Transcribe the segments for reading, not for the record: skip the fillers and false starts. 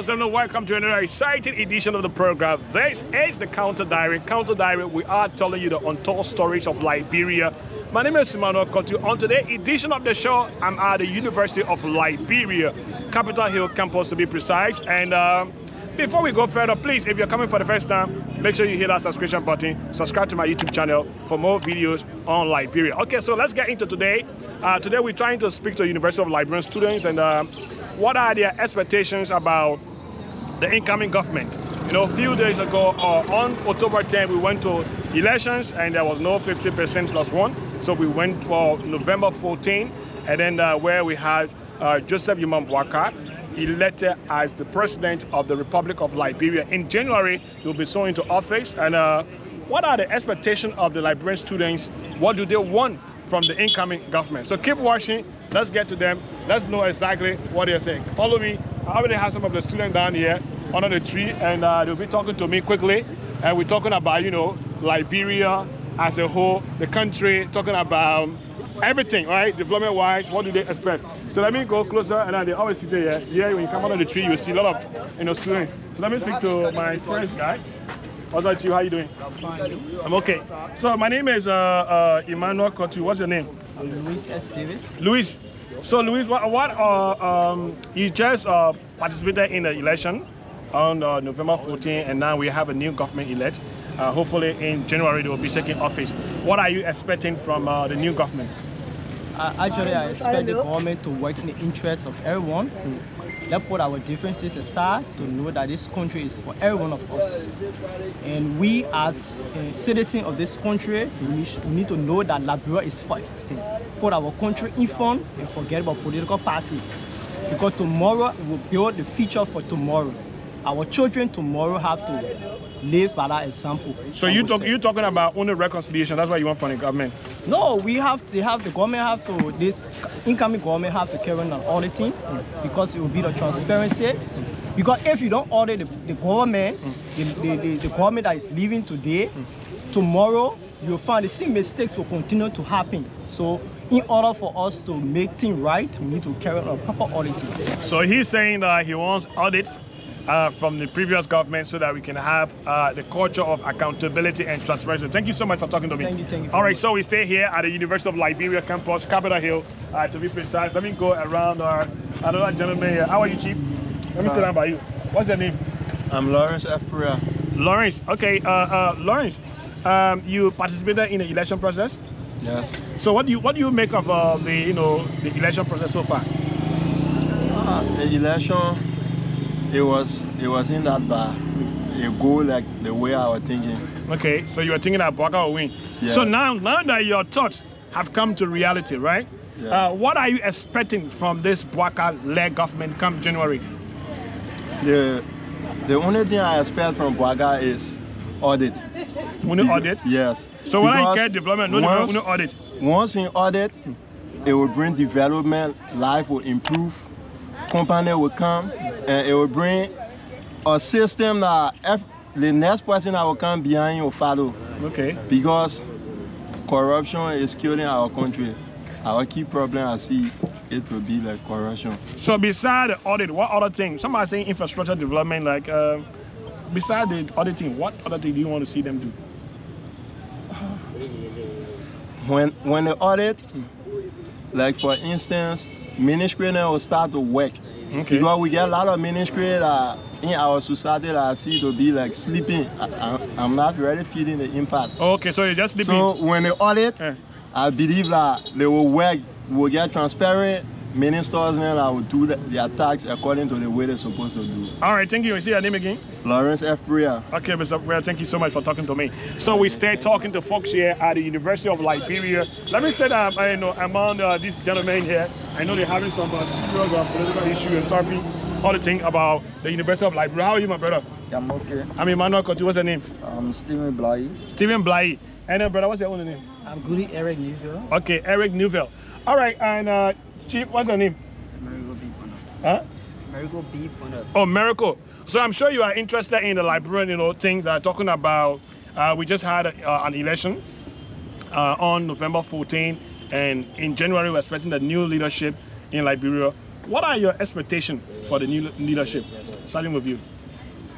gentlemen, welcome to another exciting edition of the program. This is the Counter Diary. Counter Diary, we are telling you the untold stories of Liberia. My name is Emmanuel Kotu. On today's edition of the show, I'm at the University of Liberia, Capitol Hill campus to be precise. And before we go further, please, if you're coming for the first time, make sure you hit that subscription button, subscribe to my YouTube channel for more videos on Liberia. Okay, so let's get into today. Today we're trying to speak to University of Liberian students and what are their expectations about the incoming government. You know, a few days ago, on October 10th, we went to elections and there was no 50% plus one. So we went for November 14th, and then where we had Joseph Boakai elected as the president of the Republic of Liberia. In January, he'll be sworn into office. And what are the expectations of the Liberian students? What do they want from the incoming government? So keep watching. Let's get to them. Let's know exactly what they're saying. Follow me. I already have some of the students down here under the tree, and they'll be talking to me quickly. And we're talking about, you know, Liberia as a whole, the country, talking about everything, right? Development-wise, what do they expect? So let me go closer, and then they always sit there. Yeah, when you come under the tree, you see a lot of, you know, students. So let me speak to my first guy. What's up, you? How you doing? I'm fine. I'm okay. So my name is Emmanuel Kotu. What's your name? Luis S. Davis. Luis. So Luis, you just participated in the election on November 14th, and now we have a new government elect. Hopefully in January they will be taking office. What are you expecting from the new government? Actually, I expect the government to work in the interest of everyone. Let's put our differences aside to know that this country is for every one of us. And we as citizens of this country, we need to know that Liberia is first. Put our country in front and forget about political parties. Because tomorrow will build the future for tomorrow. Our children tomorrow have to live by that example. So you're talking about only reconciliation, that's what you want from the government? No, the government have to, this incoming government have to carry on auditing because it will be the transparency. Because if you don't audit the government, the government that is leaving today, tomorrow you'll find the same mistakes will continue to happen. So in order for us to make things right, we need to carry on a proper auditing. So he's saying that he wants audits from the previous government so that we can have the culture of accountability and transparency. Thank you so much for talking to me. Thank you. All right, so we stay here at the University of Liberia campus, Capitol Hill, to be precise. Let me go around another gentleman here. How are you, Chief? Let me sit down by you. What's your name? I'm Lawrence F. Perea. Lawrence. Okay, Lawrence, you participated in the election process? Yes. So what do you make of the election process so far? The election, it wasn't that bad. It go like the way I was thinking. Okay, so you were thinking that Boakai will win. Yes. So now that your thoughts have come to reality, right? Yes. What are you expecting from this Boakai-led government come January? The only thing I expect from Boakai is audit. Only audit? Yes. So when I get development, no audit? Once in audit, it will bring development, life will improve, company will come, and it will bring a system that the next person that will come behind you will follow. Okay. Because corruption is killing our country. Our key problem I see it will be like corruption. So beside the audit, what other things? Somebody saying infrastructure development, like beside the auditing, what other thing do you want to see them do? When the audit, like for instance, ministry now will start to work. Okay. Because we get a lot of ministry that in our society that I see to be like sleeping. I'm not really feeling the impact. Okay, so you're just sleeping. So when they audit, I believe that they will work, will get transparent. Ministers now will do their tax according to the way they're supposed to do. All right, thank you. You see your name again? Lawrence F. Perea. Okay, Mr. Perea, thank you so much for talking to me. So we stay talking to folks here at the University of Liberia. Let me say that among these gentlemen here, I know they're having some serious political issue and talking all the thing about the University of Liberia. How are you, my brother? I'm okay. I'm Emmanuel Kotu. What's your name? I'm Stephen Bly. Stephen Bly. And then, brother, what's your own name? I'm Goody Eric Newville. Okay, Eric Newville. All right, and Chief, what's your name? Miracle B. Bonner. Huh? Miracle B. Bonner. Oh, Miracle. So I'm sure you are interested in the Liberian, things that are talking about. We just had an election on November 14th, and in January we're expecting the new leadership in Liberia. what are your expectations for the new leadership? Starting with you.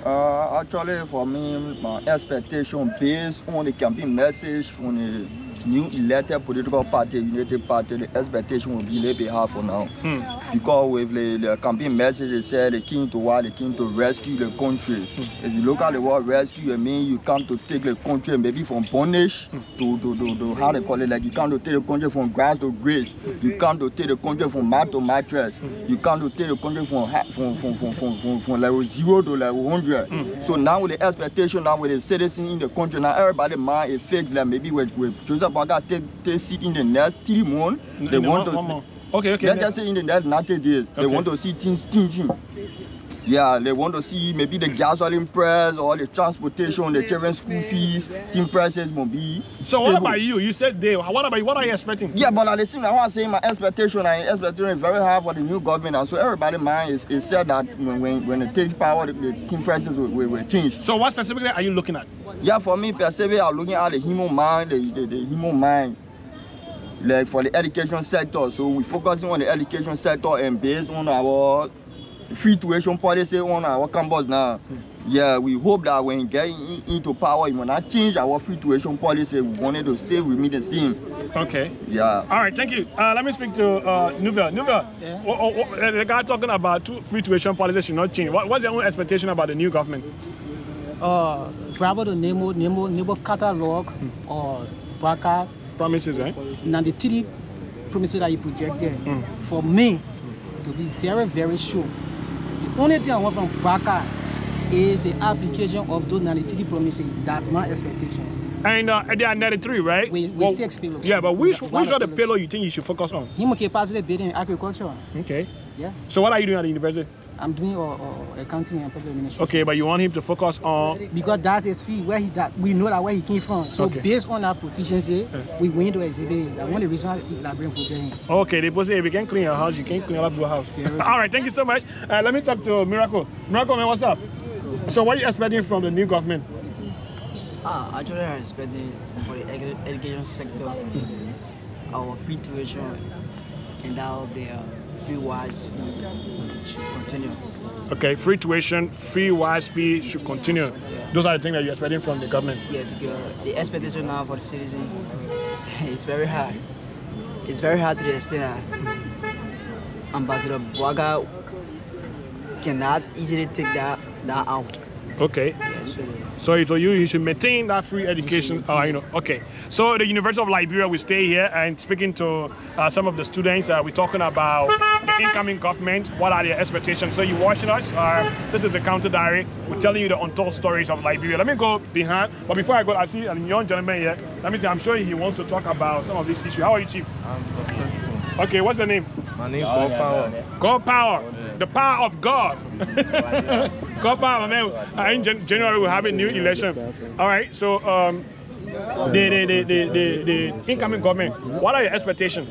Actually, for me, my expectation based on the campaign message from the new elected political party, United Party, the expectation will be a little bit hard for now. Because with the campaign message, they said they came to what? They came to rescue the country. If you look at the word rescue, it means you come to take the country maybe from bondage to how they call it, like you come to take the country from grass to grace. You come to take the country from mat to mattress. You come to take the country from level 0 to level 100. So now with the expectation, now with the citizens in the country, now everybody mind is fixed, like maybe with Joseph Boakai take seat in the next 3 months. They want to. Okay. Let's just say in the next 90 days, they want to see things changing. Yeah, they want to see maybe the gasoline price or the transportation, the children's school fees, thing prices will be. So what about you? You said they. What about you? What are you expecting? Yeah, but at the same time, I was saying my expectation is very high for the new government, and so everybody mind is said that when they take power, the thing prices will change. So what specifically are you looking at? Yeah, for me, per se, I'm looking at the human mind, the human mind. Like for the education sector, so we're focusing on the education sector and based on our free tuition policy on our campus now. Yeah, we hope that when we get into power, we will not change our free tuition policy. We wanted to stay with me the same. Okay. Yeah. All right, thank you. Let me speak to Nuvel. Nuvel, yeah. The guy talking about free tuition policy should not change. What's your own expectation about the new government? Bravo the Nemo catalog or Boakai. Promises, right? Now the 3 promises that you projected, for me, to be very, very sure, the only thing I want from Boakai is the application of those 93 promises. That's my expectation. And there are 93, right? With 6 pillars. Yeah, but which are the pillars you think you should focus on? Human capacity building in agriculture. Okay. Yeah. So what are you doing at the university? I'm doing accounting and public administration. Okay, but you want him to focus on... Because that's his field, we know that where he came from. So based on that proficiency, we went to exhibit. That's one of the reasons I bring for him. Okay, they both say if you can clean your house, you can clean your house. All right, thank you so much. Let me talk to Miracle. Miracle, man, what's up? So what are you expecting from the new government? Actually, I'm expecting for the education sector, our free tuition and that of the free wise fee should continue. Okay, free tuition, free wise fee should continue. Yeah. Those are the things that you're expecting from the government. Yeah, because the expectation now for the citizen is very high. It's very hard to the extent that Ambassador Boakai cannot easily take that out. Okay. Yeah, so you should maintain that free education. Okay. So the University of Liberia will stay here and speaking to some of the students. We're talking about the incoming government. What are their expectations? So you're watching us. This is the Counter Diary. We're telling you the untold stories of Liberia. Let me go behind. But before I go, I see a young gentleman here. Let me see. I'm sure he wants to talk about some of these issues. How are you, Chief? I'm successful. Okay. What's the name? My name is God Power. God Power. The power of God. God Power, man. In January we'll have a new election. All right. So the incoming government, what are your expectations?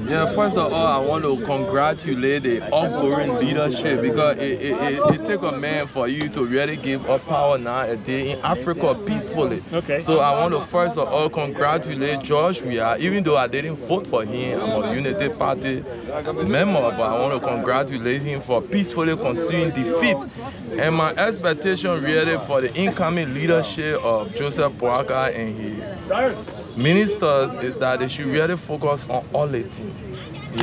Yeah, first of all, I want to congratulate the outgoing leadership because it takes a man for you to really give up power nowadays in Africa peacefully. Okay. So I want to first of all congratulate George Weah, even though I didn't vote for him. I'm a Unity Party member, but I want to congratulate him for peacefully concealing defeat. And my expectation really for the incoming leadership of Joseph Boakai and his ministers is that they should really focus on auditing.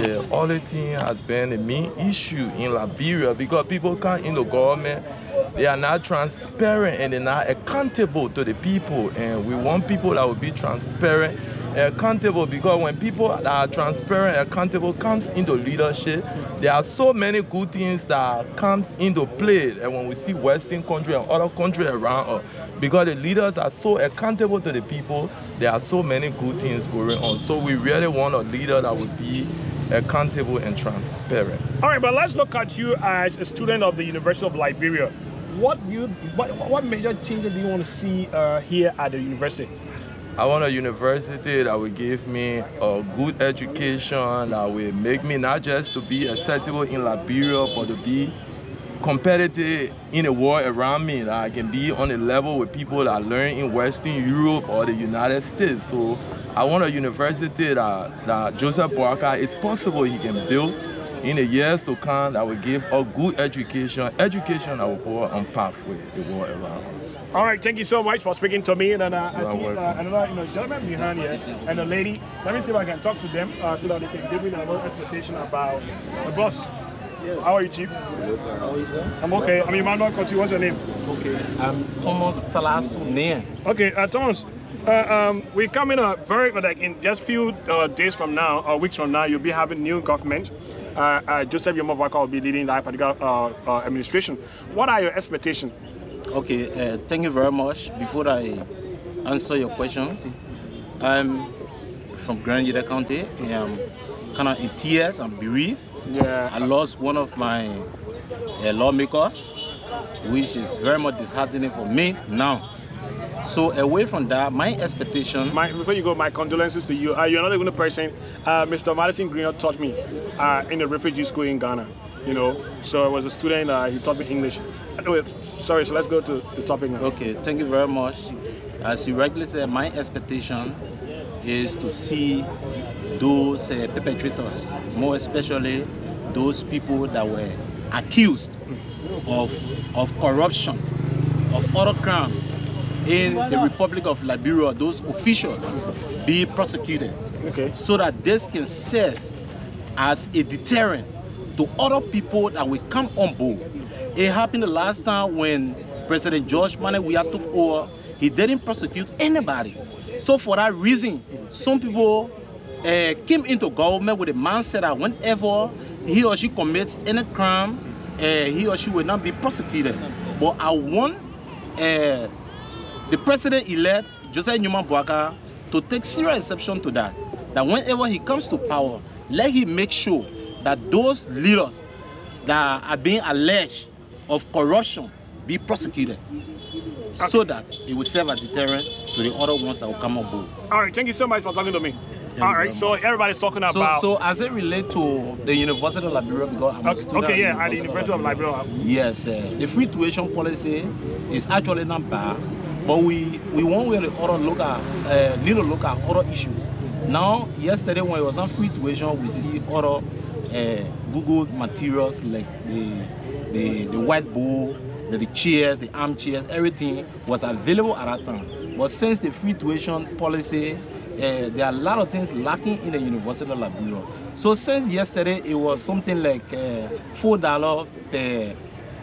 Yeah, auditing has been the main issue in Liberia because people come into government, they are not transparent and they're not accountable to the people. And we want people that will be transparent and accountable because when people that are transparent and accountable comes into leadership, there are so many good things that comes into play. And when we see Western countries and other countries around us, because the leaders are so accountable to the people, there are so many good things going on. So we really want a leader that will be accountable and transparent. All right, but let's look at you as a student of the University of Liberia. What major changes do you want to see here at the university? I want a university that will give me a good education, that will make me not just to be acceptable in Liberia, but to be competitive in the world around me, that I can be on a level with people that learn in Western Europe or the United States. So I want a university that Joseph Boakai, it's possible he can build in the years to come that will give a good education. Education that will put us on pathway the world around us. All right, thank you so much for speaking to me. And then I see welcome. another gentleman behind here and a lady. Let me see if I can talk to them so that they can give me a little explanation about the bus. How are you, Chief? How is it? I'm okay. I'm Emmanuel Kotu. What's your name? Okay, I'm Thomas Talasu. Okay, Thomas. We're coming very like in just few days from now or weeks from now. You'll be having new government. Joseph Boakai will be leading that particular administration. What are your expectations? Okay, thank you very much. Before I answer your questions, I'm from Grand United County. I'm kind of in tears and bereaved. Yeah, I lost one of my lawmakers, which is very much disheartening for me now. So away from that, my expectation... Before you go, my condolences to you. You're not even a person. Mr. Madison Green taught me in a refugee school in Ghana. You know, so I was a student, he taught me English. Anyway, sorry, so let's go to the topic now. Okay, thank you very much. As you rightly said, my expectation is to see those perpetrators, more especially those people that were accused of corruption, of other crimes in the Republic of Liberia, those officials be prosecuted, okay, so that this can serve as a deterrent to other people that will come on board. It happened the last time when President George Manewia took over. He didn't prosecute anybody. So for that reason, some people came into government with a mindset that whenever he or she commits any crime, he or she will not be prosecuted. But I want the president-elect, Joseph Boakai, to take serious exception to that. That whenever he comes to power, let him make sure that those leaders that are being alleged of corruption be prosecuted, so that it will serve as a deterrent to the other ones that will come on board. All right, thank you so much for talking to me. All right, so everybody's talking about... So as it relates to the University of Liberia, because I'm a student okay, yeah, at the University of Liberia. Yes, the free tuition policy is actually not bad, but we want to look at, need to look at other issues. Now, yesterday when it was not free tuition, we see other Google materials like the whiteboard, the chairs, the armchairs, everything was available at that time. But since the free tuition policy, there are a lot of things lacking in the University of Liberia. So since yesterday it was something like $4 per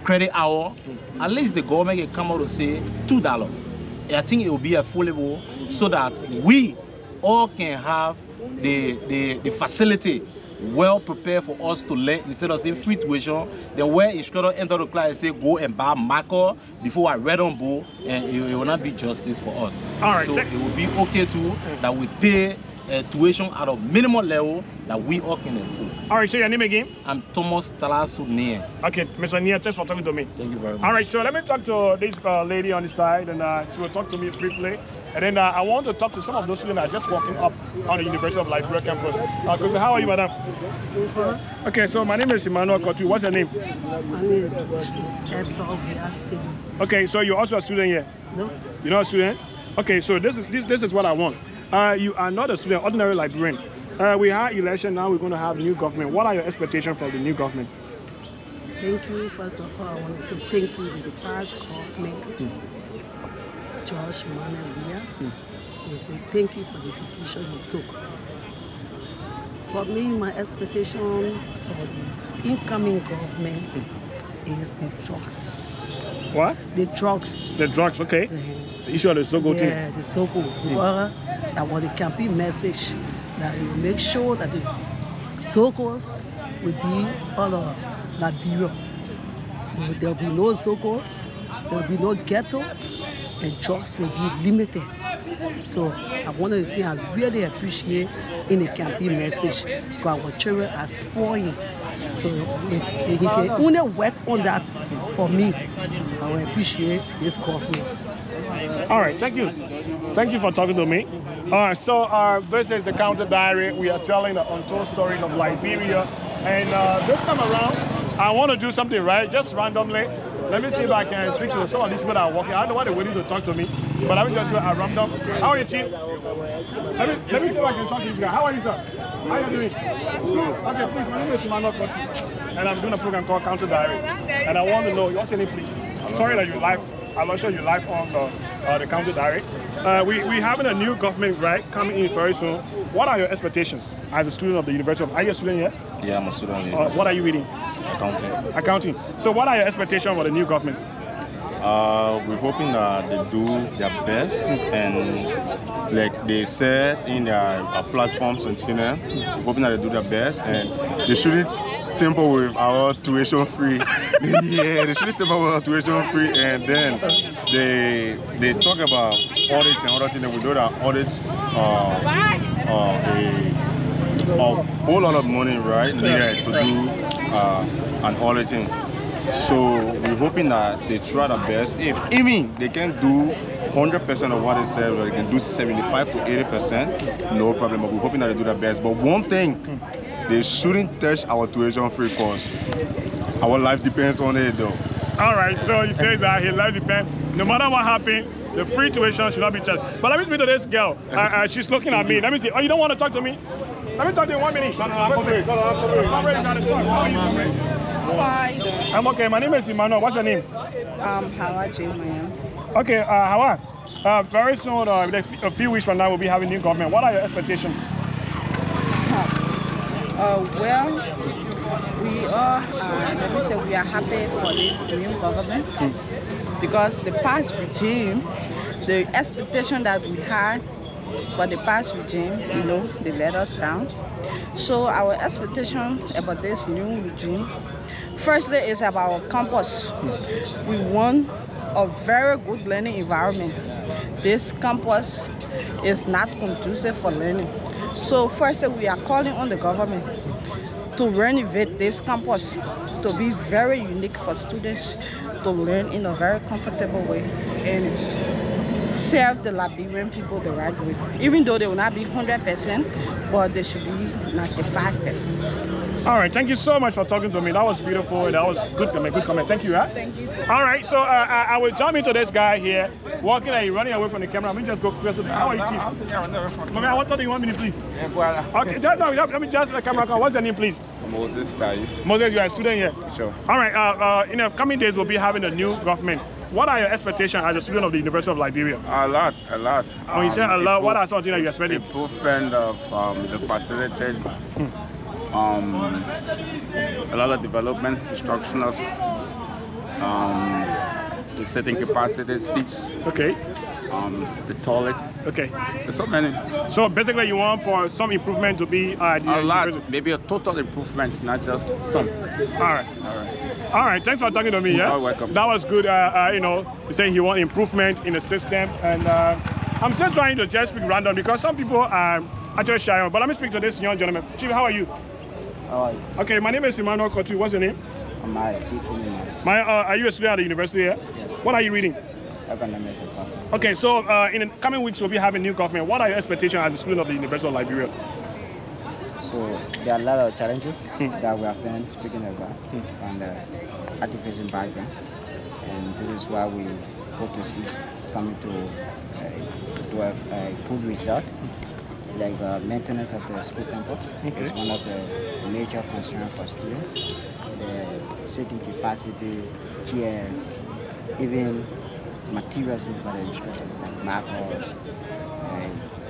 credit hour, at least the government can come out to say $2. I think it will be affordable so that we all can have the facility well prepared for us to learn, instead of saying free tuition. Then where instructor enter the class and say go and buy marker before I read on board, and it will not be justice for us. All right, so it will be okay too that we pay tuition at a minimum level that we all can afford. All right, so your name again? I'm Thomas Talasu. Okay, Mr. Nia, thanks for talking to me. Thank you very much. All right, so let me talk to this lady on the side, and she will talk to me briefly. And then I want to talk to some of those students that are just walking up on the University of Liberia campus. How are you, madam? Okay, so my name is Emmanuel Kotu. What's your name? My name is Ethel. Okay, so you're also a student here? No. You're not a student? Okay, so this is what I want. You are not a student, ordinary librarian. We had election, now we're going to have new government. What are your expectations for the new government? Thank you. First of all, I want to say thank you to the past government. George Manewia. We say thank you for the decision you took. For me, my expectation for the incoming government is the drugs. What? The drugs. The drugs, okay. The issue of the so-called thing. Yeah, the so-called. That was the campaign message that will make sure that the so-called will be all over Liberia. There will be no so-called, there will be no ghetto, and drugs will be limited. So one of the things I really appreciate in the campaign message, because our children are spoiling. So if he can only work on that for me, I will appreciate this government. All right, thank you. Thank you for talking to me. So this is the Counter Diary. We are telling the untold stories of Liberia. And this time around, I want to do something right, just randomly. Let me see if I can speak to some of these people that are walking. I don't know why they're waiting to talk to me. But let me just do a rundown. How are you, Chief? Let me see if I can talk to you guys. How are you, sir? How are you doing? Okay, please, my name is Emmanuel Kotu, and I'm doing a program called Counter Diary. And I want to know, what's your name, please? I'm sorry that you live. I'm not sure you live on the Counter Diary. We having a new government, right, coming in very soon. What are your expectations as a student of the University of? Are you a student yet? Yeah, I'm a student. What are you reading? Accounting. Accounting. So what are your expectations for the new government? We're hoping that they do their best, and like they said in their platforms on Twitter, we're hoping that they do their best, and they shouldn't temper with our tuition free. Yeah, they shouldn't temper with our tuition free, and then they talk about audits and other things, and we know that audits a whole lot of money, right, needed to do an auditing. So we're hoping that they try their best. If even they can do 100% of what they said, or they can do 75 to 80%, no problem. But we're hoping that they do their best. But one thing, they shouldn't touch our tuition free course. Our life depends on it, though. All right. So he says that his life depends. No matter what happens, the free tuition should not be touched. But let me speak to this girl. She's looking at me. Let me see. Oh, you don't want to talk to me? Let me talk to you in 1 minute. I'm ready to talk. How are you, comrade? Fine. I'm okay. My name is Emmanuel. What's your name? Hawa Jane. Okay, Hawa. Very soon, a few weeks from now, we'll be having new government. What are your expectations? Well, we are. Let me say we are happy for this new government because the past regime, the expectation that we had for the past regime, you know, they let us down. So our expectation about this new regime, firstly, is about our campus. We want a very good learning environment. This campus is not conducive for learning. So firstly, we are calling on the government to renovate this campus to be very unique for students to learn in a very comfortable way and serve the Liberian people the right way. Even though they will not be 100%, but they should be 95%. All right, thank you so much for talking to me. That was beautiful. That was good comment. Thank you. Huh? Thank you. All right, so I will jump into this guy here, walking and running away from the camera. Let me just go close to the. How are you, Chief? Okay, I want to talk to you 1 minute, please. Okay, let me just the camera. What's your name, please? Moses. Moses, you are a student here. Sure. All right. In the coming days, we'll be having a new government. What are your expectations as a student of the University of Liberia? A lot. When you say a lot, what are some things that you're expecting? Improvement of the facilities, a lot of development, instructionals, the seating capacity, seats. Okay. The toilet. Okay. There's so many. So basically, you want for some improvement to be a lot, maybe a total improvement, not just some. All right. Thanks for talking to me. Yeah. You're welcome. That was good. You know, saying he want improvement in the system, and I'm still trying to just speak random because some people are actually shy. But let me speak to this young gentleman. Chief, how are you? How are you? Okay, my name is Emmanuel Kotu. What's your name? Are you a student at the university here? Yes. What are you reading? Economics. Okay, so in the coming weeks we'll be having new government. What are your expectations as a student of the University of Liberia? So there are a lot of challenges that we have been speaking about from the activism background, and this is why we hope to see coming to have a good result. Like maintenance of the school campus is one of the major concerns for students. The seating capacity, chairs, even materials for the instructors like markers,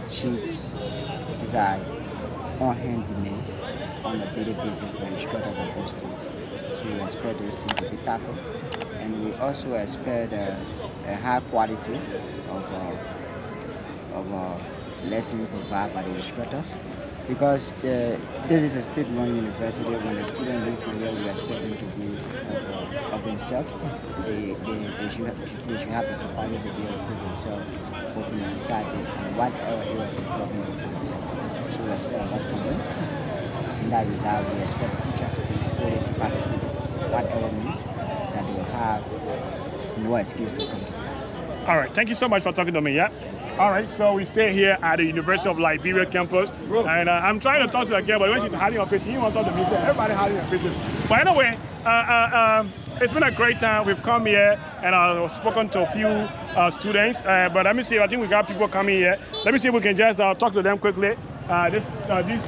sheets. These are on-hand demand on a daily basis for instructors and those students. So we expect those things to be tackled, and we also expect a high quality of lessons provided by the instructors, because this is a state-run university. When the students leave from here, we expect them to be of themselves. They should have the capacity to be able to prove themselves both in the society and whatever area of development for themselves. So we expect a lot from them. In that regard, we expect the teacher to be fully capacity, whatever means, that they will have no excuse to come to class. All right, thank you so much for talking to me. Yeah. All right, so we stay here at the University of Liberia campus, and I'm trying to talk to her again, but when she's hiding her face, she didn't want to talk to me, so everybody hiding her faces. But anyway, it's been a great time. We've come here and I've spoken to a few students. But let me see, I think we got people coming here. Let me see if we can just talk to them quickly. These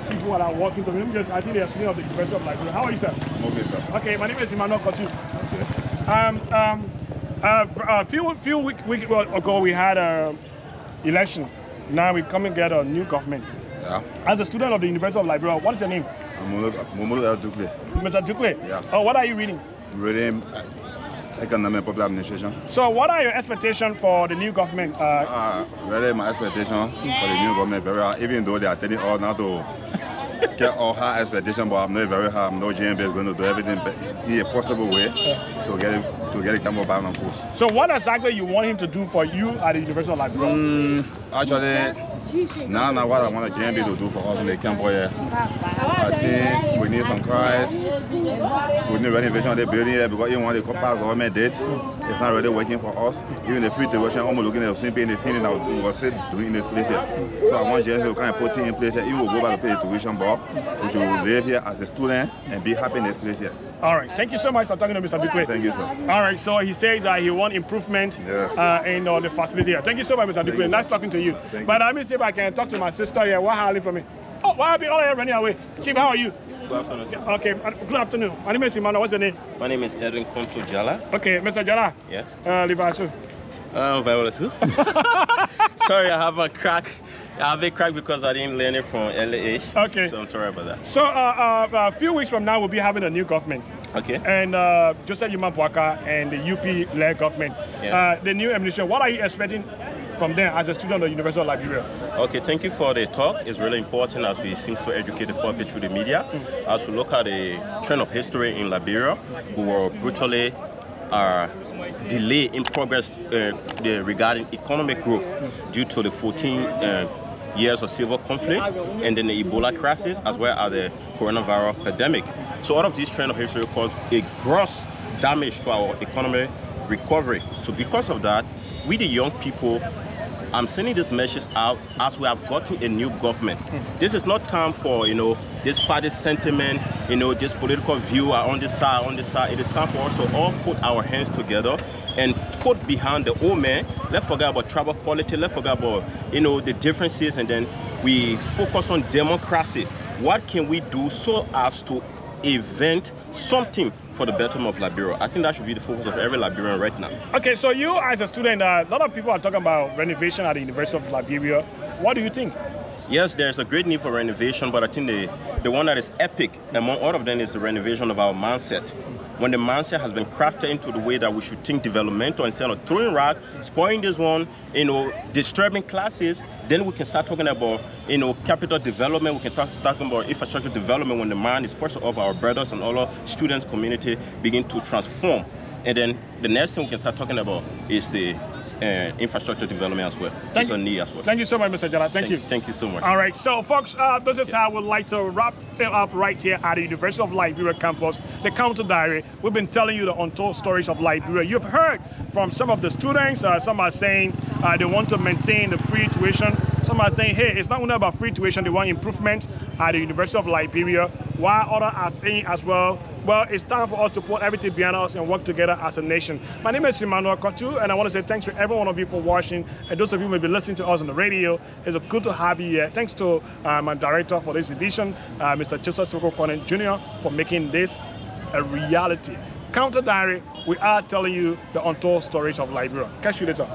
people that are walking to me, I think they are students of the University of Liberia. How are you, sir? Okay, sir. Okay, my name is Emmanuel Kotu. A few weeks ago, we had an election. Now we come and get a new government. Yeah. As a student of the University of Liberia, what is your name? Momodo Dukle. Mr. Dukle? Yeah. Oh, what are you reading? Reading Economic Public Administration. So what are your expectations for the new government? Really, my expectation for the new government very high, even though they are telling all now to get all high expectation, but I'm not very high. I'm not GMB is going to do everything in a possible way to get it come back on course. So what exactly you want him to do for you at the University of Liberia? Actually, now what I want the GMB to do for us in the camp here, I think we need some cars. We need renovation of the building here because even when the government did, it's not really working for us. Even the free tuition, I'm looking at the same thing that we were doing in this place here. So I want GMB to kind of put things in place here. Even we go back to pay the tuition, but we should live here as a student and be happy in this place here. All right, thank you so much for talking to Mr. Dukwe. Thank you, sir. All right, so he says that he wants improvement in the facility here. Thank you so much, Mr. Dukwe. Nice talking to you. But let me see if I can talk to my sister here. What happened for me? Oh, what happened? Oh, yeah, running away. Chief, how are you? Good afternoon. Okay, good afternoon. My name is Imano. What's your name? My name is Edwin Konto Jala. Okay, Mr. Jala. Yes. Livasu. Very well, too. Sorry, I have a crack. I have a crack because I didn't learn it from early age. Okay. So I'm sorry about that. So a few weeks from now, we'll be having a new government. Okay. And Joseph Yuma Boakai and the UP-led government. Yeah. The new administration, what are you expecting from them as a student of the University of Liberia? Okay, thank you for the talk. It's really important as we seem to educate the public through the media. As we look at the trend of history in Liberia, we were brutally delay in progress regarding economic growth due to the 14 years of civil conflict and then the Ebola crisis as well as the coronavirus pandemic. So all of these trend of history caused a gross damage to our economic recovery. So because of that, we the young people, I'm sending this message out as we have gotten a new government. This is not time for, this party sentiment, this political view on this side, on this side. It is time for us to all put our hands together and put behind the old man. Let's forget about tribal politics. Let's forget about, the differences, and then we focus on democracy. What can we do so as to invent something for the betterment of Liberia? I think that should be the focus of every Liberian right now. Okay, so you as a student, a lot of people are talking about renovation at the University of Liberia. What do you think? Yes, there's a great need for renovation, but I think the one that is epic among all of them is the renovation of our mindset. When the mindset has been crafted into the way that we should think developmental instead of throwing rock, spoiling this one, disturbing classes, then we can start talking about, capital development. We can start talking about infrastructure development when the mind is first of our brothers and all our students community begin to transform. And then the next thing we can start talking about is the infrastructure development as well. Thank you so much, Mr. Jala. Thank you. Thank you so much. All right, so folks, this is how I would like to wrap it up right here at the University of Liberia campus, the Counter Diary. We've been telling you the untold stories of Liberia. You've heard from some of the students. Some are saying they want to maintain the free tuition. Some are saying, hey, it's not only about free tuition, they want improvement at the University of Liberia. While others are saying as well, it's time for us to put everything behind us and work together as a nation. My name is Emmanuel Kotu, and I want to say thanks to every one of you for watching. And those of you who may be listening to us on the radio, it's good to have you here. Thanks to my director for this edition, Mr. Joseph Soko Jr., for making this a reality. Counter Diary, we are telling you the untold stories of Liberia. Catch you later.